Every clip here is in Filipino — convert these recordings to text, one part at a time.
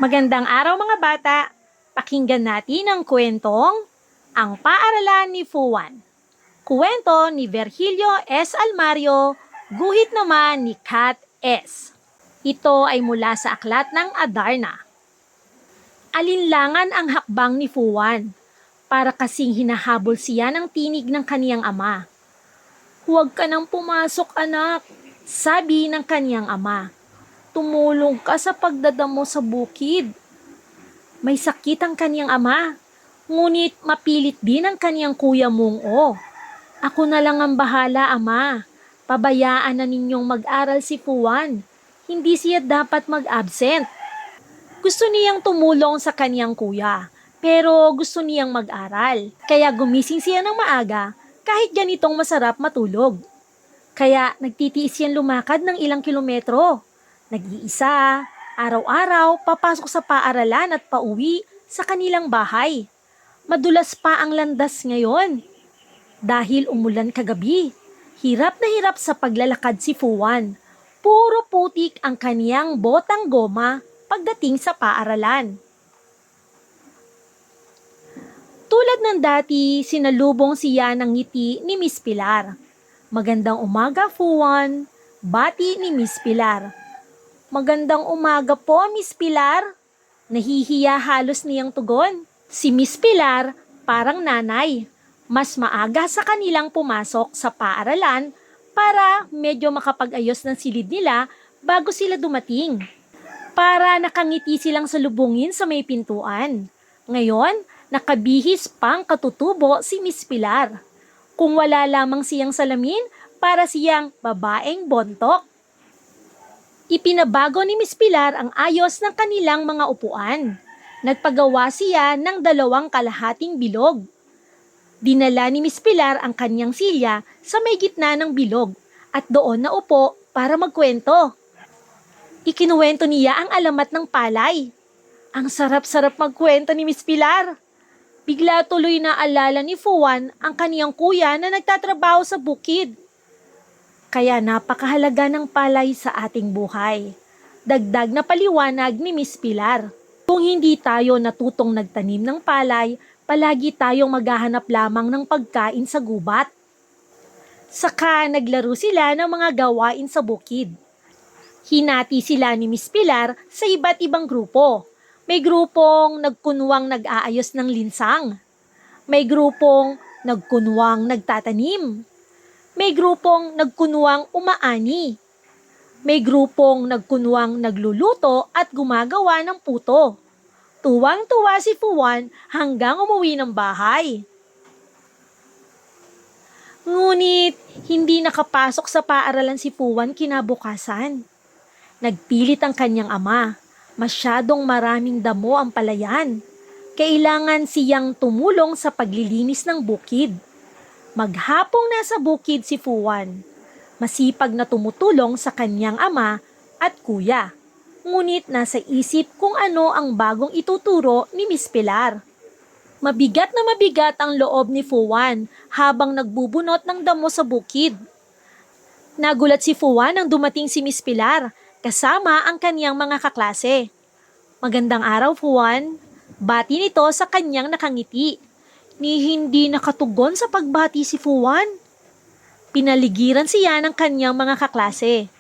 Magandang araw mga bata! Pakinggan natin ang kwentong Ang Paaralan ni Fuwan. Kwento ni Virgilio S. Almario, guhit naman ni Kat S. Ito ay mula sa aklat ng Adarna. Alinlangan ang hakbang ni Fuwan, para kasing hinahabol siya ng tinig ng kaniyang ama. "Huwag ka nang pumasok, anak," sabi ng kaniyang ama. "Tumulong ka sa pagdadamo sa bukid." May sakit ang kaniyang ama, ngunit mapilit din ang kaniyang kuya Mung-o. "Ako na lang ang bahala, ama. Pabayaan na ninyong mag-aral si Fuwan. Hindi siya dapat mag-absent." Gusto niyang tumulong sa kaniyang kuya, pero gusto niyang mag-aral. Kaya gumising siya ng maaga kahit ganitong masarap matulog. Kaya nagtitiis siyang lumakad ng ilang kilometro. Nag-iisa, araw-araw, papasok sa paaralan at pauwi sa kanilang bahay. Madulas pa ang landas ngayon. Dahil umulan kagabi, hirap na hirap sa paglalakad si Fuwan. Puro putik ang kaniyang botang goma pagdating sa paaralan. Tulad ng dati, sinalubong siya ng ngiti ni Miss Pilar. "Magandang umaga, Fuwan," bati ni Miss Pilar. "Magandang umaga po, Miss Pilar." Nahihiya halos niyang tugon. Si Miss Pilar parang nanay. Mas maaga sa kanilang pumasok sa paaralan para medyo makapag-ayos ng silid nila bago sila dumating. Para nakangiti silang salubungin sa may pintuan. Ngayon, nakabihis pang katutubo si Miss Pilar. Kung wala lamang siyang salamin, para siyang babaeng bontok. Ipinabago ni Miss Pilar ang ayos ng kanilang mga upuan. Nagpagawa siya ng 2 kalahating bilog. Dinala ni Miss Pilar ang kanyang silya sa may gitna ng bilog at doon naupo para magkwento. Ikinuwento niya ang alamat ng palay. Ang sarap-sarap magkwento ni Miss Pilar. Bigla tuloy na alala ni Fuwan ang kaniyang kuya na nagtatrabaho sa bukid. Kaya napakahalaga ng palay sa ating buhay. Dagdag na paliwanag ni Miss Pilar. Kung hindi tayo natutong nagtanim ng palay, palagi tayong maghahanap lamang ng pagkain sa gubat. Saka naglaro sila ng mga gawain sa bukid. Hinati sila ni Miss Pilar sa iba't ibang grupo. May grupong nagkunwang nag-aayos ng linsang. May grupong nagkunwang nagtatanim. May grupong nagkunwang umaani. May grupong nagkunwang nagluluto at gumagawa ng puto. Tuwang-tuwa si Fuwan hanggang umuwi ng bahay. Ngunit hindi nakapasok sa paaralan si Fuwan kinabukasan. Nagpilit ang kanyang ama. Masyadong maraming damo ang palayan. Kailangan siyang tumulong sa paglilinis ng bukid. Maghapong nasa bukid si Fuwan. Masipag na tumutulong sa kanyang ama at kuya. Ngunit nasa isip kung ano ang bagong ituturo ni Miss Pilar. Mabigat na mabigat ang loob ni Fuwan habang nagbubunot ng damo sa bukid. Nagulat si Fuwan nang dumating si Miss Pilar kasama ang kaniyang mga kaklase. "Magandang araw, Fuwan," bati nito sa kanyang nakangiti. Ni hindi nakatugon sa pagbati si Fuwan. Pinaligiran siya ng kanyang mga kaklase.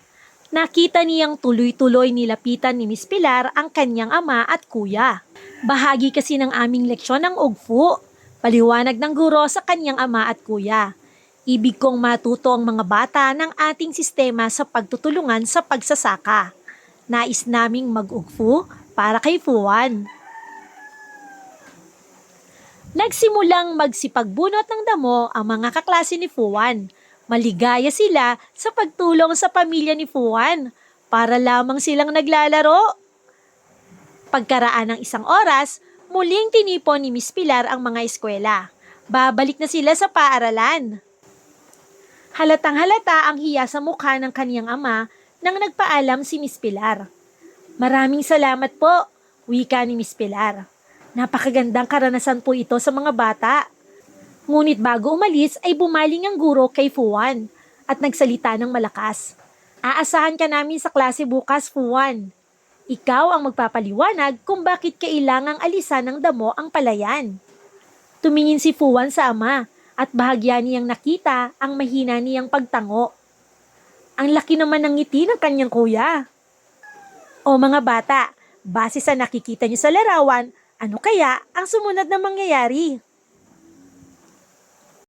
Nakita niyang tuloy-tuloy nilapitan ni Miss Pilar ang kanyang ama at kuya. "Bahagi kasi ng aming leksyon ng ugfu," paliwanag ng guro sa kanyang ama at kuya. "Ibig kong matuto ang mga bata ng ating sistema sa pagtutulungan sa pagsasaka. Nais naming mag-ugfu para kay Fuwan." Nagsimulang magsipagbunot ng damo ang mga kaklase ni Fuwan. Maligaya sila sa pagtulong sa pamilya ni Fuwan. Para lamang silang naglalaro. Pagkaraan ng 1 oras, muling tinipon ni Miss Pilar ang mga eskwela. Babalik na sila sa paaralan. Halatang halata ang hiya sa mukha ng kaniyang ama nang nagpaalam si Miss Pilar. "Maraming salamat po," wika ni Miss Pilar. "Napakagandang karanasan po ito sa mga bata." Ngunit bago umalis ay bumaling ang guro kay Fuwan at nagsalita ng malakas. "Aasahan ka namin sa klase bukas, Fuwan." Ikaw ang magpapaliwanag kung bakit kailangang alisan ng damo ang palayan. Tumingin si Fuwan sa ama at bahagya niyang nakita ang mahina niyang pagtango. Ang laki naman ng ngiti ng kanyang kuya. O mga bata, base sa nakikita niyo sa larawan, ano kaya ang sumunod na mangyayari?